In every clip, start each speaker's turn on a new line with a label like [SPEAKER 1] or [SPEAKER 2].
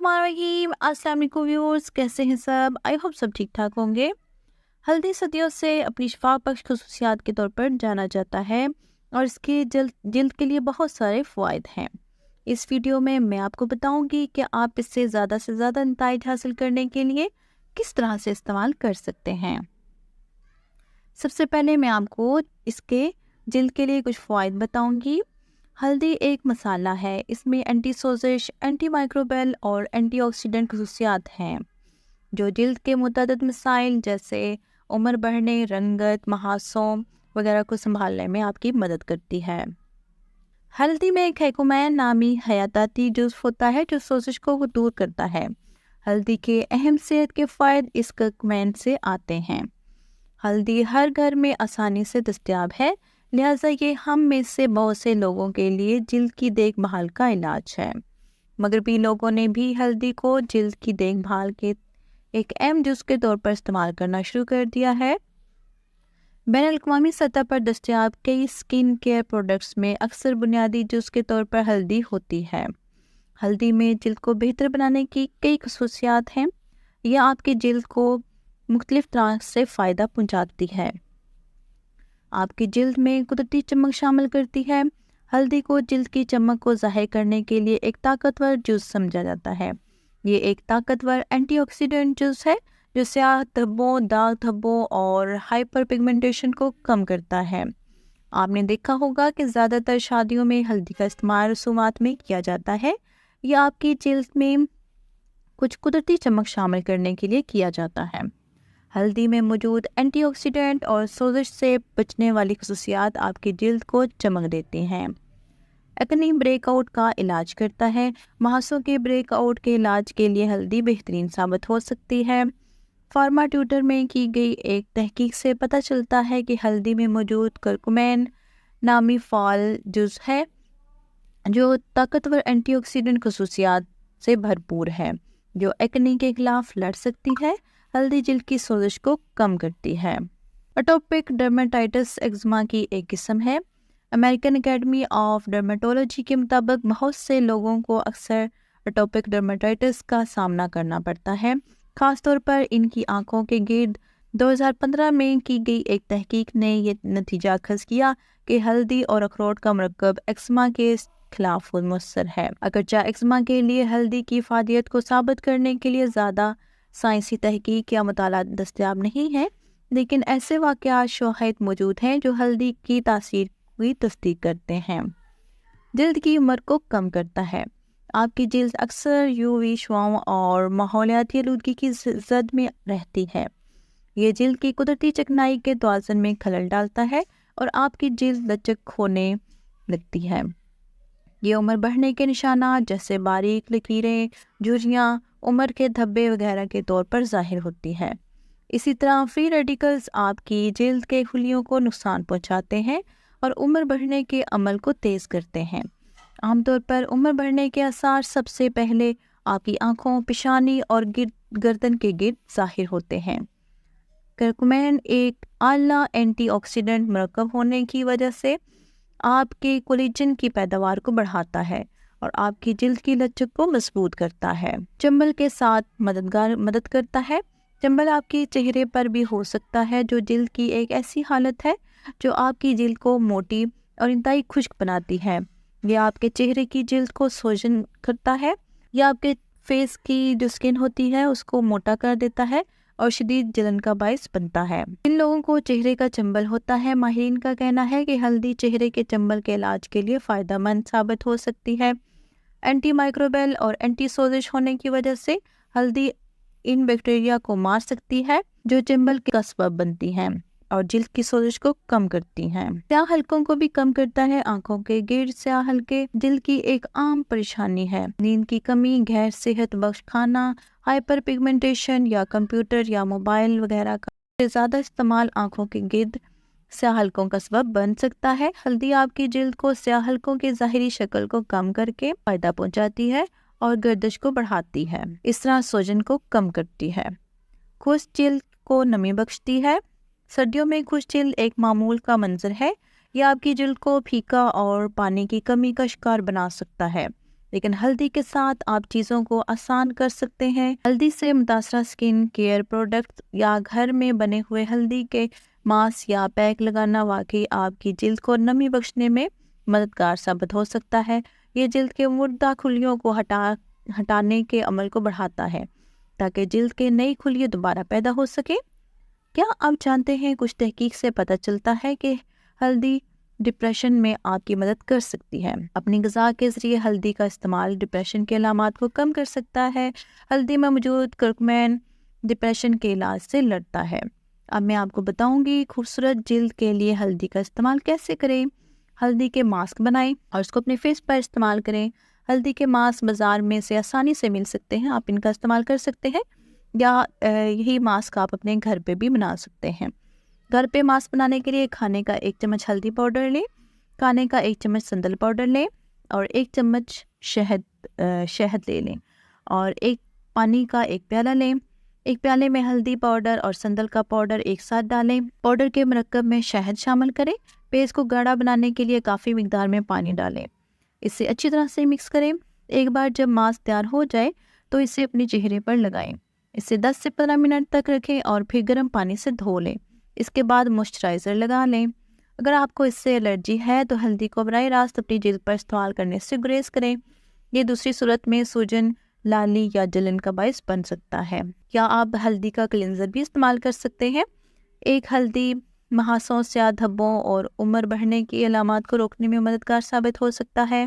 [SPEAKER 1] बिस्मिल्लाहिर्रहमानिर्रहीम। अस्सलाम वालेकुम व्यूअर्स, कैसे हैं सब? आई होप सब ठीक ठाक होंगे। हल्दी सदियों से अपनी शिफा बख्श खसूसियात के तौर पर जाना जाता है और इसके जिल्द के लिए बहुत सारे फ़वाइद हैं। इस वीडियो में मैं आपको बताऊंगी कि आप इससे ज़्यादा से ज़्यादा नताइज हासिल करने के लिए किस तरह से इस्तेमाल कर सकते हैं। सबसे पहले मैं आपको इसके जिल्द के लिए कुछ फ़वाइद बताऊंगी। हल्दी एक मसाला है, इसमें एंटी सोजिश, एंटी माइक्रोबियल और एंटीऑक्सीडेंट खसूसियात हैं जो जिल्द के मुतअद्दिद मसाइल जैसे उम्र बढ़ने, रंगत, महासों वगैरह को संभालने में आपकी मदद करती है। हल्दी में कैकुमैन नामी हयाताती जुज़्व होता है जो सोजिश को दूर करता है। हल्दी के अहम सेहत के फ़ायदे इस कैकुमैन से आते हैं। हल्दी हर घर में आसानी से दस्तयाब है, लिहाजा ये हम में से बहुत से लोगों के लिए जिल्द की देखभाल का इलाज है। मगरबी लोगों ने भी हल्दी को जिल्द की देखभाल के एक अहम जुज़ के तौर पर इस्तेमाल करना शुरू कर दिया है। बैनुल-अक़वामी सतह पर दस्तयाब कई स्किन केयर प्रोडक्ट्स में अक्सर बुनियादी जुज़ के तौर पर हल्दी होती है। हल्दी में जिल्द को बेहतर बनाने की कई खसूसियात हैं। यह आपकी जिल्द को मुख्तलिफ तरह से फ़ायदा पहुंचाती है। आपकी जिल्द में कुदरती चमक शामिल करती है। हल्दी को जिल्द की चमक को ज़ाहिर करने के लिए एक ताकतवर जुज़ समझा जाता है। ये एक ताकतवर एंटीऑक्सीडेंट जुज़ है जो स्याह धब्बों, दाग धब्बों और हाइपर पिगमेंटेशन को कम करता है। आपने देखा होगा कि ज़्यादातर शादियों में हल्दी का इस्तेमाल रसूमात में किया जाता है। यह आपकी जिल्द में कुछ कुदरती चमक शामिल करने के लिए किया जाता है। हल्दी में मौजूद एंटीऑक्सीडेंट और सोजिश से बचने वाली खसूसियात आपकी जिल्द को चमक देती हैं। एक्ने ब्रेकआउट का इलाज करता है। महासों के ब्रेकआउट के इलाज के लिए हल्दी बेहतरीन साबित हो सकती है। फार्माट्यूटर में की गई एक तहकीक से पता चलता है कि हल्दी में मौजूद करकुमैन नामी फ़ाल जुज़ है जो ताकतवर एंटीऑक्सीडेंट खसूसियात से भरपूर है जो एक्ने के खिलाफ लड़ सकती है। हल्दी जिल्द की सोजिश को कम करती है। एटोपिक डर्मेटाइटिस एक्जिमा की एक किस्म है। अमेरिकन एकेडमी ऑफ डर्मेटोलॉजी के मुताबिक बहुत से लोगों को अक्सर एटोपिक डर्मेटाइटिस का सामना करना पड़ता है, ख़ासतौर पर इनकी आंखों के गिर्द। 2015 में की गई एक तहकीक ने यह नतीजा अखज़ किया कि हल्दी और अखरोट का मरकब एक्जिमा के खिलाफ मुअस्सर है। अगरचे एक्जिमा के लिए हल्दी की फ़ायदियत को साबित करने के लिए ज़्यादा साइंसी तहकीक या मुताला दस्तयाब नहीं है, लेकिन ऐसे वाक़यात शवाहिद मौजूद हैं जो हल्दी की तासीर की तस्दीक करते हैं। जिल्द की उम्र को कम करता है। आपकी जिल्द अक्सर यूवी शुआओं और माहौलियाती आलूदगी की ज़द में रहती है। ये जिल्द की कुदरती चिकनाई के तवाज़ुन में खलल डालता है और आपकी जिल्द लचक खोने लगती है। ये उम्र बढ़ने के निशानात जैसे बारीक लकीरें, झुर्रियाँ, उम्र के धब्बे वगैरह के तौर पर ज़ाहिर होती है। इसी तरह फ्री रेडिकल्स आपकी जिल्द के खुलियों को नुकसान पहुंचाते हैं और उम्र बढ़ने के अमल को तेज़ करते हैं। आमतौर पर उम्र बढ़ने के आसार सबसे पहले आपकी आँखों, पेशानी और गर्दन के गिर्द ज़ाहिर होते हैं। करकुमैन एक आला एंटीऑक्सीडेंट मरकब होने की वजह से आपके कोलेजन की पैदावार को बढ़ाता है और आपकी जिल्द की लचक को मजबूत करता है। चंबल के साथ मदद करता है। चंबल आपके चेहरे पर भी हो सकता है जो जिल्द की एक ऐसी हालत है जो आपकी जिल्द को मोटी और इंतहाई खुश्क बनाती है। यह आपके चेहरे की जिल्द को सोजन करता है। यह आपके फेस की जो स्किन होती है उसको मोटा कर देता है और शदीद जलन का बायस बनता है। इन लोगों को चेहरे का चंबल होता है। माहिरीन का कहना है कि हल्दी चेहरे के चंबल के इलाज के लिए फ़ायदेमंद साबित हो सकती है। एंटी माइक्रोबियल और एंटी सोजिश होने की वजह से हल्दी इन बैक्टीरिया को मार सकती है जो चंबल का सबब बनती हैं और जिल्द की सोजिश को कम करती हैं। स्याह हलकों को भी कम करता है। आंखों के गिर्द स्याह हलके जिल्द की एक आम परेशानी है। नींद की कमी, गैर सेहत बख्श खाना, हाइपर पिगमेंटेशन या कंप्यूटर या मोबाइल वगैरह का ज़्यादा इस्तेमाल आंखों के गिर्द स्याह हलकों का सबब बन सकता है। हल्दी आपकी जिल्द को स्याह हलकों की ज़ाहिरी शक्ल को कम करके फ़ायदा पहुंचाती है और गर्दिश को बढ़ाती है। इस तरह सोजन को कम करती है। खुश्क जिल्द को नमी बख्शती है। सर्दियों में खुश्क जिल्द एक मामूल का मंजर है। यह आपकी जिल्द को फीका और पानी की कमी का शिकार बना सकता है। لیکن ہلدی کے ساتھ آپ چیزوں کو آسان کر سکتے ہیں۔ ہلدی سے متاثرہ سکن کیئر پروڈکٹس یا گھر میں بنے ہوئے ہلدی کے ماسک یا پیک لگانا واقعی آپ کی جلد کو نمی بخشنے میں مددگار ثابت ہو سکتا ہے۔ یہ جلد کے مردہ خلیوں کو ہٹانے کے عمل کو بڑھاتا ہے تاکہ جلد کے نئی خلیے دوبارہ پیدا ہو سکے۔ کیا آپ جانتے ہیں کچھ تحقیق سے پتہ چلتا ہے کہ ہلدی ڈپریشن میں آپ کی مدد کر سکتی ہے۔ اپنی غذا کے ذریعے ہلدی کا استعمال ڈپریشن کے علامات کو کم کر سکتا ہے۔ ہلدی میں موجود کرکمین ڈپریشن کے علاج سے لڑتا ہے۔ اب میں آپ کو بتاؤں گی خوبصورت جلد کے لیے ہلدی کا استعمال کیسے کریں۔ ہلدی کے ماسک بنائیں اور اس کو اپنے فیس پر استعمال کریں۔ ہلدی کے ماسک بازار میں سے آسانی سے مل سکتے ہیں، آپ ان کا استعمال کر سکتے ہیں، یا یہی ماسک آپ اپنے گھر پہ بھی بنا سکتے ہیں۔ گھر پہ ماسک بنانے کے لیے کھانے کا 1 چمچ ہلدی پاؤڈر لیں، کھانے کا 1 چمچ سندل پاؤڈر لیں اور 1 چمچ شہد لے لیں اور پانی کا 1 پیالہ لیں۔ 1 پیالے میں ہلدی پاؤڈر اور سندل کا پاؤڈر ایک ساتھ ڈالیں۔ پاؤڈر کے مرکب میں شہد شامل کریں۔ پیسٹ کو گاڑھا بنانے کے لیے کافی مقدار میں پانی ڈالیں۔ اسے اچھی طرح سے مکس کریں۔ ایک بار جب ماسک تیار ہو جائے تو اسے اپنے چہرے پر لگائیں۔ اسے 10 سے 15 منٹ تک رکھیں اور پھر گرم پانی سے دھو لیں۔ اس کے بعد موئسچرائزر لگا لیں۔ اگر آپ کو اس سے الرجی ہے تو ہلدی کو براہ راست اپنی جلد پر استعمال کرنے سے گریز کریں۔ یہ دوسری صورت میں سوجن، لالی یا جلن کا باعث بن سکتا ہے۔ یا آپ ہلدی کا کلینزر بھی استعمال کر سکتے ہیں۔ ایک ہلدی مہاسوں، سیاہ دھبوں اور عمر بڑھنے کی علامات کو روکنے میں مددگار ثابت ہو سکتا ہے۔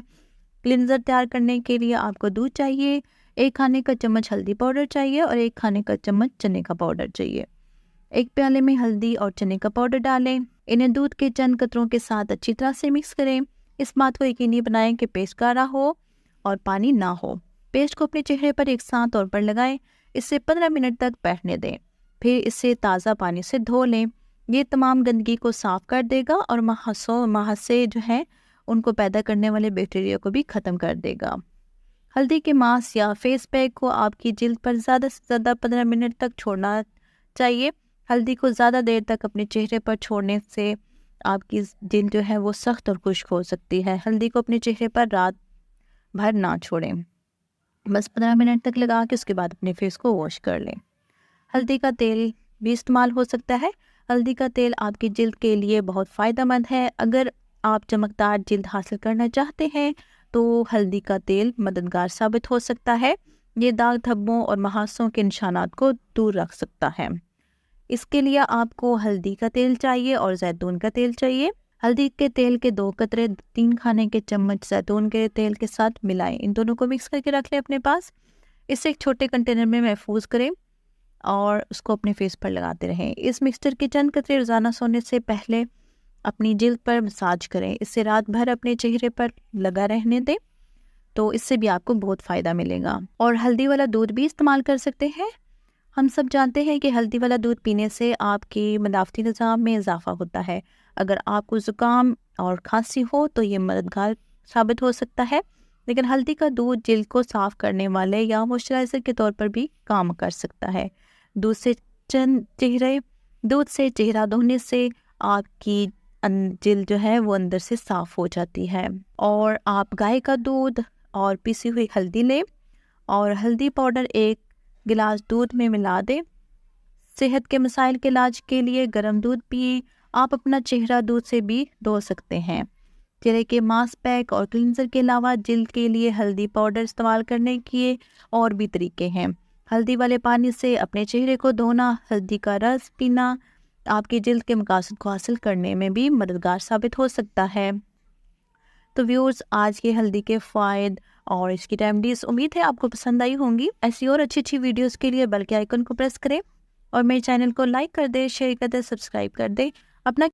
[SPEAKER 1] کلینزر تیار کرنے کے لیے آپ کو دودھ چاہیے، 1 کھانے کا چمچ ہلدی پاؤڈر چاہیے اور 1 کھانے کا چمچ چنے کا پاؤڈر چاہیے۔ 1 پیالے میں ہلدی اور چنے کا پاؤڈر ڈالیں۔ انہیں دودھ کے چند قطروں کے ساتھ اچھی طرح سے مکس کریں۔ اس بات کو یقینی بنائیں کہ پیسٹ گاڑھا ہو اور پانی نہ ہو۔ پیسٹ کو اپنے چہرے پر یکساں طور پر لگائیں۔ اسے 15 منٹ تک بیٹھنے دیں، پھر اسے تازہ پانی سے دھو لیں۔ یہ تمام گندگی کو صاف کر دے گا اور مہاسے جو ہیں ان کو پیدا کرنے والے بیکٹیریا کو بھی ختم کر دے گا۔ ہلدی کے ماسک یا فیس پیک کو آپ کی جلد پر زیادہ سے زیادہ 15 منٹ تک چھوڑنا چاہیے۔ ہلدی کو زیادہ دیر تک اپنے چہرے پر چھوڑنے سے آپ کی جلد جو ہے وہ سخت اور خشک ہو سکتی ہے۔ ہلدی کو اپنے چہرے پر رات بھر نہ چھوڑیں، بس 15 منٹ تک لگا کے اس کے بعد اپنے فیس کو واش کر لیں۔ ہلدی کا تیل بھی استعمال ہو سکتا ہے۔ ہلدی کا تیل آپ کی جلد کے لیے بہت فائدہ مند ہے۔ اگر آپ چمکدار جلد حاصل کرنا چاہتے ہیں تو ہلدی کا تیل مددگار ثابت ہو سکتا ہے۔ یہ داغ دھبوں اور مہاسوں کے نشانات کو دور رکھ سکتا ہے۔ اس کے لیے آپ کو ہلدی کا تیل چاہیے اور زیتون کا تیل چاہیے۔ ہلدی کے تیل کے 2 قطرے 3 کھانے کے چمچ زیتون کے تیل کے ساتھ ملائیں۔ ان دونوں کو مکس کر کے رکھ لیں اپنے پاس۔ اسے ایک چھوٹے کنٹینر میں محفوظ کریں اور اس کو اپنے فیس پر لگاتے رہیں۔ اس مکسچر کے چند قطرے روزانہ سونے سے پہلے اپنی جلد پر مساج کریں۔ اس سے رات بھر اپنے چہرے پر لگا رہنے دیں تو اس سے بھی آپ کو بہت فائدہ ملے گا۔ اور ہلدی والا دودھ بھی استعمال کر سکتے ہیں۔ ہم سب جانتے ہیں کہ ہلدی والا دودھ پینے سے آپ کی مناعتی نظام میں اضافہ ہوتا ہے۔ اگر آپ کو زکام اور کھانسی ہو تو یہ مددگار ثابت ہو سکتا ہے۔ لیکن ہلدی کا دودھ جلد کو صاف کرنے والے یا موئسچرائزر کے طور پر بھی کام کر سکتا ہے۔ دودھ سے چہرہ دھونے سے آپ کی جلد جو ہے وہ اندر سے صاف ہو جاتی ہے۔ اور آپ گائے کا دودھ اور پیسی ہوئی ہلدی لیں اور ہلدی پاؤڈر 1 گلاس دودھ میں ملا دیں۔ صحت کے مسائل کے علاج کے لیے گرم دودھ پئیں۔ آپ اپنا چہرہ دودھ سے بھی دھو سکتے ہیں۔ چہرے کے ماسک پیک اور کلینزر کے علاوہ جلد کے لیے ہلدی پاؤڈر استعمال کرنے کے اور بھی طریقے ہیں۔ ہلدی والے پانی سے اپنے چہرے کو دھونا، ہلدی کا رس پینا آپ کی جلد کے مقاصد کو حاصل کرنے میں بھی مددگار ثابت ہو سکتا ہے۔ تو ویورز، آج کے ہلدی کے فوائد اور اس کی ریمیڈیز امید ہے آپ کو پسند آئی ہوں گی۔ ایسی اور اچھی ویڈیوز کے لیے بیل کے آئیکن کو پریس کریں اور میرے چینل کو لائک کر دیں، شیئر کر دیں، سبسکرائب کر دیں۔ اپنا